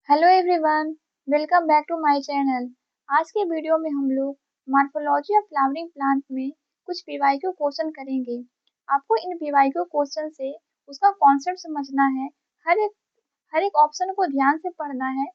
Hello everyone, welcome back to my channel. आज के video में हम लोग मॉर्फोलॉजी ऑफ फ्लावरिंग प्लांट में कुछ पीवाईक्यू क्वेश्चन करेंगे। आपको इन पीवाईक्यू क्वेश्चन से उसका कॉन्सेप्ट समझना है। हर एक हर एक ऑप्शन को ध्यान से पढ़ना है,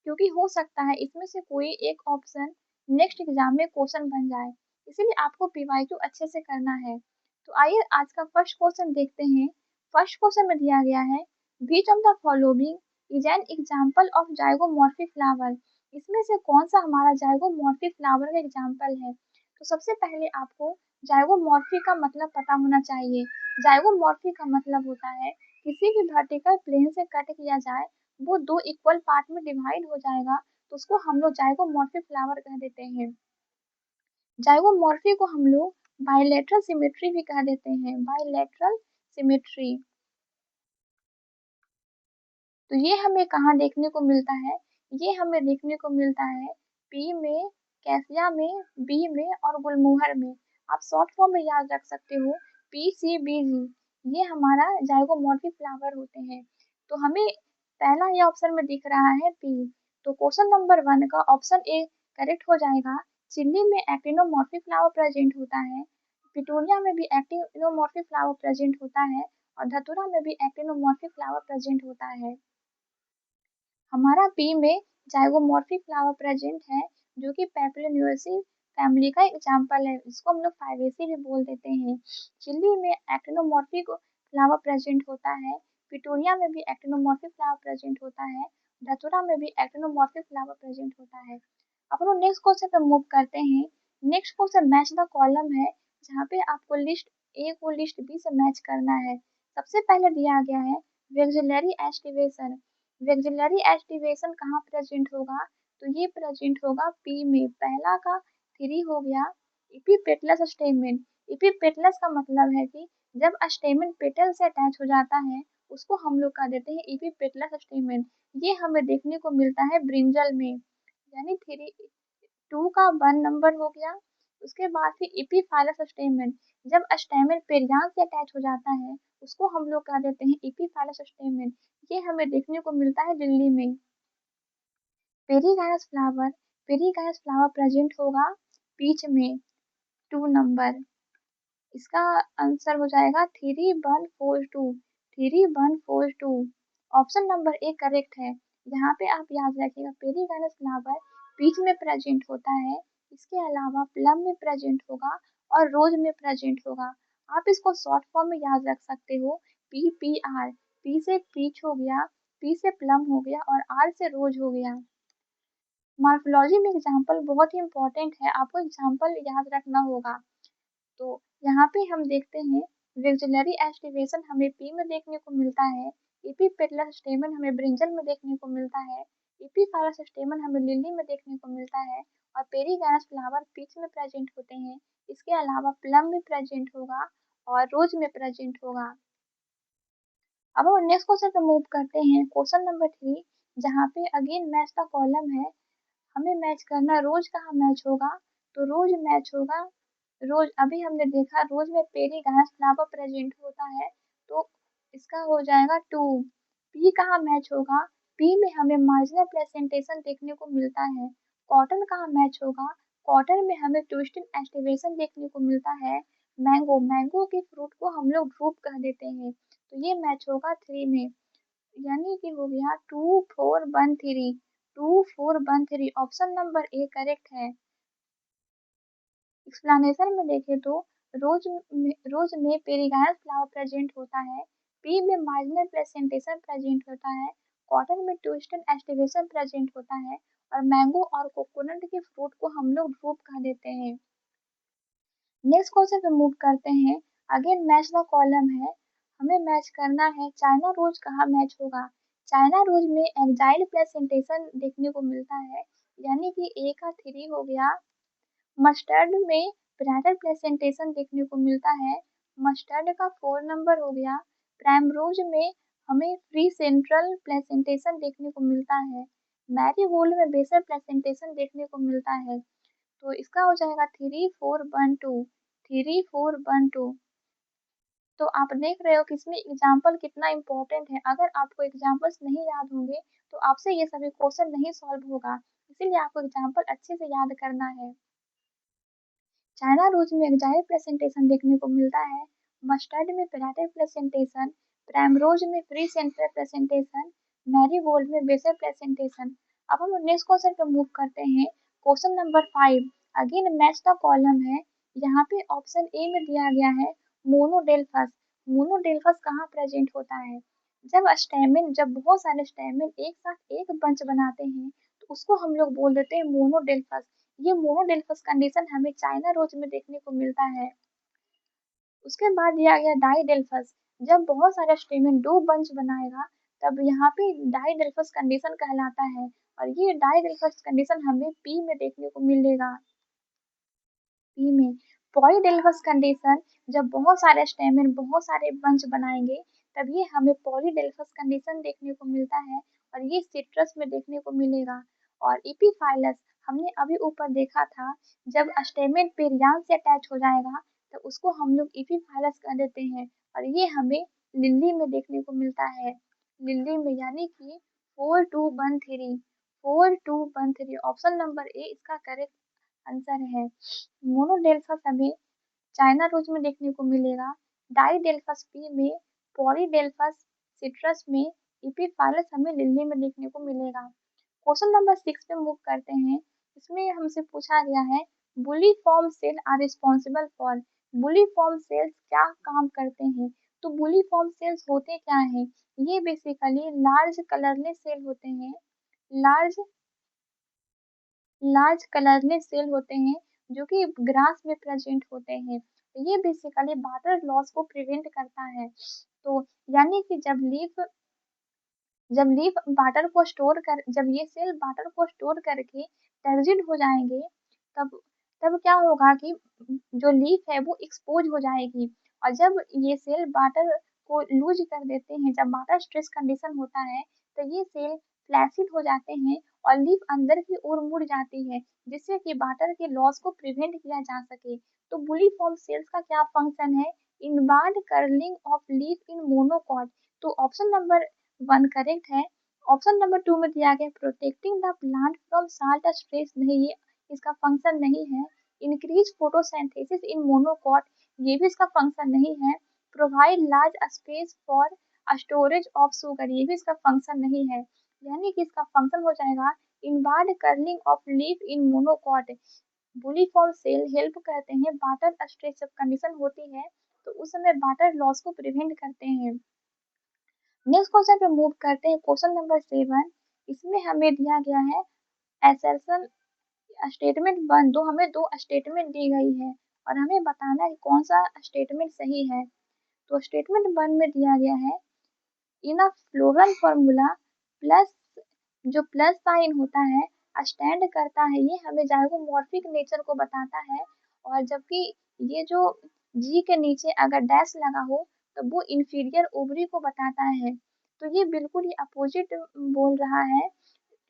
क्योंकि हो सकता है इसमें से कोई एक ऑप्शन नेक्स्ट एग्जाम में क्वेश्चन बन जाए। इसीलिए आपको पीवाईक्यू अच्छे से करना है। तो आइए आज का फर्स्ट क्वेश्चन देखते हैं। फर्स्ट क्वेश्चन में दिया गया है, which of the following is an example of zygomorphic flower. इसमें से कौन सा हमारा जाइगोमॉर्फिक फ्लावर का एग्जाम्पल है? तो सबसे पहले आपको जाइगोमॉर्फिक का मतलब पता होना चाहिए। जाइगोमॉर्फिक का मतलब होता है किसी भी वर्टिकल प्लेन से कट किया जाए, वो दो इक्वल पार्ट में डिवाइड हो जाएगा, तो उसको हम लोग जाइगोमॉर्फिक फ्लावर कह देते हैं। जाइगोमॉर्फी को हम लोग बाइलेटरल सिमेट्री भी कह देते हैं, बाइलेटरल सिमेट्री। तो ये हमें कहाँ देखने को मिलता है? ये हमें देखने को मिलता है पी में, कैसिया में, बी में और गुलमोहर में। आप शॉर्ट फॉर्म में याद रख सकते हो PCBG। ये हमारा जाइगोमॉर्फिक फ्लावर होते हैं। तो हमें पहला ये ऑप्शन में दिख रहा है पी। तो क्वेश्चन नंबर 1 का ऑप्शन ए करेक्ट हो जाएगा। चिल्ली में एक्टिनोमॉर्फिक फ्लावर प्रेजेंट होता है, पिटूनिया में भी एक्टिनोमॉर्फिक फ्लावर प्रेजेंट होता है और धतूरा में भी एक्टिनोमॉर्फिक फ्लावर प्रेजेंट होता है। हमारा पी में जाइगोमॉर्फिक फ्लावर प्रेजेंट है, जो कि पेपिलोनियसी फैमिली का एग्जाम्पल है। इसको हम लोग फाइवेसी भी बोल देते हैं। चिल्ली में एक्टिनोमॉर्फिक फ्लावर प्रेजेंट होता है, पिटूनिया में भी एक्टिनोमॉर्फिक फ्लावर प्रेजेंट होता है, धतूरा में भी एक्टिनोमॉर्फिक फ्लावर प्रेजेंट होता है। अब हम नेक्स्ट क्वेश्चन पे मूव करते हैं। Next question match the column है, जहाँ पे आपको लिस्ट ए को लिस्ट बी से मैच करना है। सबसे पहले दिया गया है वेक्सिलरी एस्टिवेशन। वेक्सिलरी एस्टिवेशन कहाँ प्रेजेंट होगा? तो ये प्रेजेंट होगा पी में। पहला का 3 हो गया। इपीपेटलस स्टेमेन। इपीपेटलस का मतलब है कि जब स्टेमेन पेटल से अटैच हो जाता है, उसको हम लोग कह देते हैं इपीपेटलस स्टेमेन। ये हमें देखने को मिलता है ब्रिंजल में, यानी 2 का 1 नंबर हो गया। उसके बाद फिर इपीफाइलस स्टेमेन। जब स्टेमेन पेरियान से अटैच हो जाता है, उसको हम लोग कह देते हैं इपीफाइलस स्टेमेन। ये हमें देखने को मिलता है दिल्ली में। पेरीगायस फ्लावर, पेरीगायस फ्लावर प्रेजेंट होगा पीच में, 2 नंबर। इसका आंसर हो जाएगा 3142, 3142। ऑप्शन नंबर ए करेक्ट है। यहाँ पे आप याद रखिएगा पेरीगायस फ्लावर पीच में प्रेजेंट होता है, इसके अलावा प्लम में प्रेजेंट होगा और रोज में प्रेजेंट होगा। आप इसको शॉर्ट फॉर्म में याद रख सकते हो PPR। पी से पीच हो गया, पी से प्लम हो गया और आर से रोज हो गया। मॉर्फोलॉजी में एग्जाम्पल बहुत ही इंपॉर्टेंट है, आपको एग्जाम्पल याद रखना होगा। तो यहाँ पे हम देखते हैं वेक्सिलरी एस्टिवेशन हमें पी में देखने को मिलता है, इपीपेटलस स्टेमन हमें ब्रिंजल में देखने को मिलता है, इपीफाइलस स्टेमन हमें लिली में देखने को मिलता है और पेरीगायस फ्लावर पीच में प्रेजेंट होते हैं। इसके अलावा प्लम में प्रेजेंट होगा और रोज में प्रेजेंट होगा। अब हम नेक्स्ट क्वेश्चन पे मूव करते हैं, क्वेश्चन नंबर 3, जहाँ पे अगेन मैच द कॉलम है। हमें मैच करना, रोज कहाँ मैच होगा? तो रोज मैच होगा, रोज अभी हमने देखा रोज में पेरीगायस फ्लावर प्रेजेंट होता है, तो इसका हो जाएगा 2। पी कहाँ मैच होगा? पी में हमें मार्जिनल प्रेजेंटेशन देखने को मिलता है। कॉटन कहाँ मैच होगा? कॉटन में हमें ट्विस्टेड एस्टिवेशन देखने को मिलता है। मैंगो, मैंगो के फ्रूट को हम लोग ड्रूप कह देते हैं, तो ये मैच होगा 3 में, यानी कि हो गया 2413, 2413। ऑप्शन नंबर ए करेक्ट है। एक्सप्लेनेशन में देखें तो रोज में पेरीगायस फ्लावर प्रेजेंट होता है, पी में मार्जिनल प्रेजेंटेशन प्रेजेंट होता है, कॉटन में ट्विस्टेड एस्टिवेशन प्रेजेंट होता है और मैंगो और कोकोनट के फ्रूट को हम लोग ड्रूप कह देते हैं। नेक्स्ट क्वेश्चन पे मूव करते हैं। अगेन मैच द कॉलम है, हमें मैच करना है चाइना रोज कहाँ मैच होगा? चाइना रोज में एक्जाइल प्रेजेंटेशन देखने को मिलता है, यानी कि ए का 3 हो गया। मस्टर्ड में ब्राइडल प्रेजेंटेशन देखने को मिलता है, मस्टर्ड का 4 नंबर हो गया। प्राइमरोज में हमें फ्री सेंट्रल प्रेजेंटेशन देखने को मिलता है, मैरीगोल्ड में बेसल प्रेजेंटेशन देखने को मिलता है, तो इसका हो जाएगा 3412, 3412। तो आप देख रहे हो कि इसमें एग्जाम्पल कितना इंपॉर्टेंट है। अगर आपको एग्जाम्पल्स नहीं याद होंगे तो आपसे ये सभी क्वेश्चन नहीं सॉल्व होगा, इसीलिए आपको एग्जाम्पल अच्छे से याद करना है। चाइना रोज में एग्जाइल प्रेजेंटेशन देखने को मिलता है, मस्टर्ड में पेराटे प्रेजेंटेशन, प्राइमरोज में फ्री सेंटर प्रेजेंटेशन, मैरीगोल्ड में बेसल प्रेजेंटेशन। अब हम नेक्स्ट क्वेश्चन पे मूव करते हैं। Question number 5 again match the column है। यहाँ पे ऑप्शन ए में दिया गया है मोनोडेल्फस। मोनोडेल्फस कहाँ प्रेजेंट होता है? जब बहुत सारे स्टेमिन एक साथ एक बंच बनाते हैं तो उसको हम लोग बोल देते हैं मोनोडेल्फस। ये मोनोडेल्फस कंडीशन हमें चाइना रोज में देखने को मिलता है। उसके बाद दिया गया डाइडेल्फस। जब बहुत सारे स्टेमिन दो बंच बनाएगा तब यहाँ पे डाइडेल्फस कंडीशन कहलाता है, और ये डाइडेल्फस कंडीशन हमें पी में देखने को मिलेगा। पी में पॉलीडेल्फस कंडीशन, जब बहुत सारे स्टेमिन बहुत सारे बंच बनाएंगे तब ये हमें पॉलीडेल्फस कंडीशन देखने को मिलता है, और ये सिट्रस में देखने को मिलेगा। और इपीफाइलस हमने अभी ऊपर देखा था, जब स्टेमिन पेरियान से अटैच हो जाएगा तो उसको हम लोग इपीफाइलस कह देते हैं, और ये हमें लिली में देखने को मिलता है। लिली में यानी कि 4213, 4213 ऑप्शन नंबर ए इसका करेक्ट आंसर है। मोनोडेल्फस हमें चाइना रोज में देखने को मिलेगा, डाइडेल्फस पी में, पॉलीडेल्फस सिट्रस में, इपीफाइलस हमें लिली में देखने को मिलेगा। क्वेश्चन नंबर 6 पे मूव करते हैं। इसमें हमसे पूछा गया है bulliform cell are responsible for. Bulliform cells क्या काम करते हैं? तो बुलीफॉर्म सेल्स होते क्या हैं? ये बेसिकली लार्ज कलरलेस सेल होते हैं। लार्ज लार्ज कलरलेस सेल होते हैं जो कि ग्रास में प्रेजेंट होते हैं। ये बेसिकली वाटर लॉस को प्रिवेंट करता है। तो यानी कि जब ये सेल वाटर को स्टोर करके टर्जिड हो जाएंगे तब तब क्या होगा कि जो लीफ है वो एक्सपोज हो जाएगी, और जब ये सेल वाटर को लूज कर देते हैं, जब वाटर स्ट्रेस कंडीशन होता है तो ये सेल फ्लैसिड हो जाते हैं और लीफ अंदर की ओर मुड़ जाती है, जिससे कि वाटर के लॉस को प्रिवेंट किया जा सके। तो बुलीफॉर्म सेल्स का क्या फंक्शन है? Inward curling of leaf in monocot. तो ऑप्शन नंबर 1 करेक्ट है। ऑप्शन नंबर 2 में दिया गया protecting the plant from salt stress, नहीं ये इसका फंक्शन नहीं है। इंक्रीज फोटोसिंथेसिस इन मोनोकॉट, ये भी इसका फंक्शन नहीं है। Provide large space for storage of sugar, ये भी इसका फंक्शन नहीं है। यानी कि इसका फंक्शन हो जाएगा inward curling of leaf in monocot. Bulliform cell help करते हैं वाटर स्ट्रेस जब कंडीशन होती है तो उस समय वाटर लॉस को प्रिवेंट करते हैं। नेक्स्ट क्वेश्चन पे मूव करते हैं। क्वेश्चन नंबर 7 इसमें हमें दिया गया है एसर्शन स्टेटमेंट 1, दो हमें दो स्टेटमेंट दी गई है और हमें बताना है कौन सा स्टेटमेंट सही है। तो स्टेटमेंट 1 में दिया गया है इन अ फ्लोरल फॉर्मूला प्लस, जो प्लस साइन होता है स्टैंड करता है, ये हमें जाइगोमॉर्फिक नेचर को बताता है, और जबकि ये जो जी के नीचे अगर डैश लगा हो तो वो इंफीरियर ओवरी को बताता है। तो ये बिल्कुल ही अपोजिट बोल रहा है,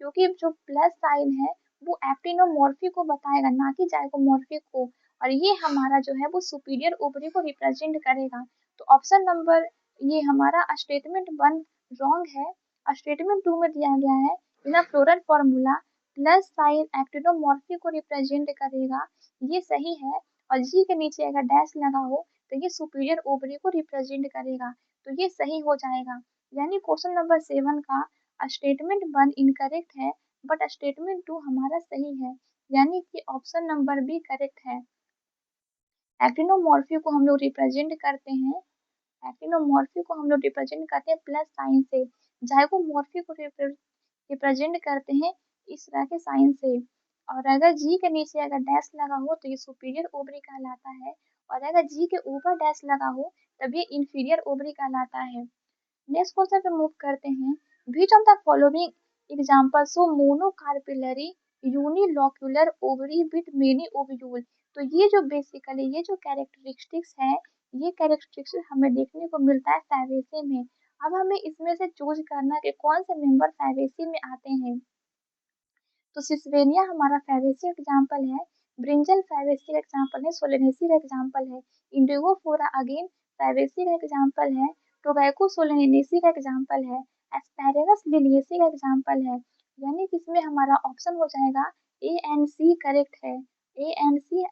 क्योंकि जो प्लस साइन है वो एक्टिनोमॉर्फी को बताएगा ना कि जाइगोमॉर्फिक को, और ये हमारा जो है वो सुपीरियर ओवरी को रिप्रेजेंट करेगा। तो ऑप्शन नंबर ये हमारा स्टेटमेंट 1 रॉन्ग है। स्टेटमेंट 2 में दिया गया है इन फ्लोरल फॉर्मूला प्लस साइन एक्टिनोमॉर्फी को रिप्रेजेंट करेगा, ये सही है। और जी के नीचे अगर डैश लगा हो तो ये सुपीरियर ओवरी को रिप्रेजेंट करेगा, तो ये सही हो जाएगा। यानी क्वेश्चन नंबर 7 का स्टेटमेंट 1 इनकरेक्ट है बट स्टेटमेंट 2 हमारा सही है, यानी कि ऑप्शन नंबर बी करेक्ट है। एक्टिनोमॉर्फी को हम लोग रिप्रेजेंट करते हैं, एक्टिनोमॉर्फी को हम लोग रिप्रेजेंट करते हैं प्लस साइन से, जाइगोमॉर्फी को रिप्रेजेंट करते हैं इस तरह के साइन से। और अगर जी के नीचे अगर डैश लगा हो तो ये सुपीरियर ओवरी कहलाता है, और अगर जी के ऊपर डैश लगा हो तब ये इंफीरियर ओवरी कहलाता है। नेक्स्ट क्वेश्चन पे मूव करते हैं। Which of the following example show monocarpellary unilocular ovary with many ovule. तो ये जो बेसिकली ये जो कैरेक्टरिस्टिक्स है, ये कैरेक्टरिस्टिक्स हमें देखने को मिलता है फैबेसी में। अब हमें इसमें से चूज करना है कि कौन से मेंबर फैबेसी में आते हैं। तो सिस्वेनिया हमारा फैबेसी एग्जाम्पल है, ब्रिंजल फैबेसी एग्जाम्पल है, सोलेनेसी का एग्जाम्पल है, इंडिगो फोरा अगेन फैबेसी का एग्जाम्पल है, टोबैको सोलेनेसी का एग्जाम्पल है, एस्पैरेगस लिलिएसी का एग्जाम्पल है, यानी कि इसमें हमारा ऑप्शन हो जाएगा ए एंड सी करेक्ट है। ए एंड सी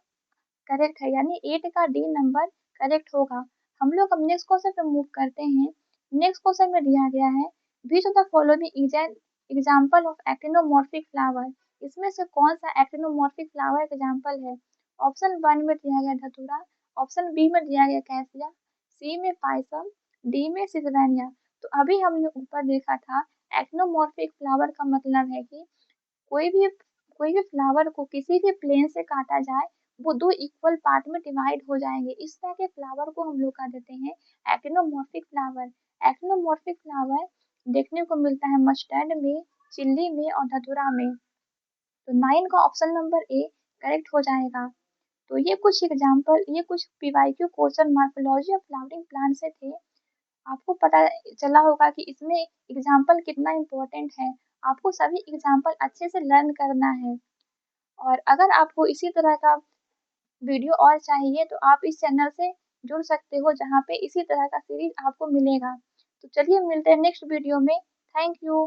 करेक्ट है, यानी 8 का डी नंबर करेक्ट होगा। हम लोग अब नेक्स्ट क्वेश्चन पे मूव करते हैं। नेक्स्ट क्वेश्चन में दिया गया है which of the following is an example of actinomorphic flower. इसमें से कौन सा एक्टिनोमॉर्फिक फ्लावर एग्जाम्पल है? ऑप्शन 1 में दिया गया धतूरा, ऑप्शन बी में दिया गया कैसिया, सी में पाइसम, डी में सिजवेनिया। तो अभी हमने ऊपर देखा था एक्टिनोमॉर्फिक फ्लावर का मतलब है कि कोई भी कोई भी फ्लावर को किसी भी प्लेन से काटा जाए वो 2 इक्वल पार्ट में डिवाइड हो जाएंगे। इस तरह के फ्लावर को हम लोग कह देते हैं एक्टिनोमॉर्फिक फ्लावर। एक्टिनोमॉर्फिक फ्लावर देखने को मिलता है मस्टर्ड में, चिल्ली में और धतूरा में। तो 9 का ऑप्शन नंबर ए करेक्ट हो जाएगा। तो ये कुछ एग्जाम्पल, ये कुछ PYQ question morphology of flowering plant से थे। आपको पता चला होगा कि इसमें एग्जाम्पल कितना इम्पोर्टेंट है। आपको सभी एग्जाम्पल अच्छे से लर्न करना है। और अगर आपको इसी तरह का वीडियो और चाहिए तो आप इस चैनल से जुड़ सकते हो, जहाँ पे इसी तरह का सीरीज आपको मिलेगा। तो चलिए मिलते हैं नेक्स्ट वीडियो में। Thank you.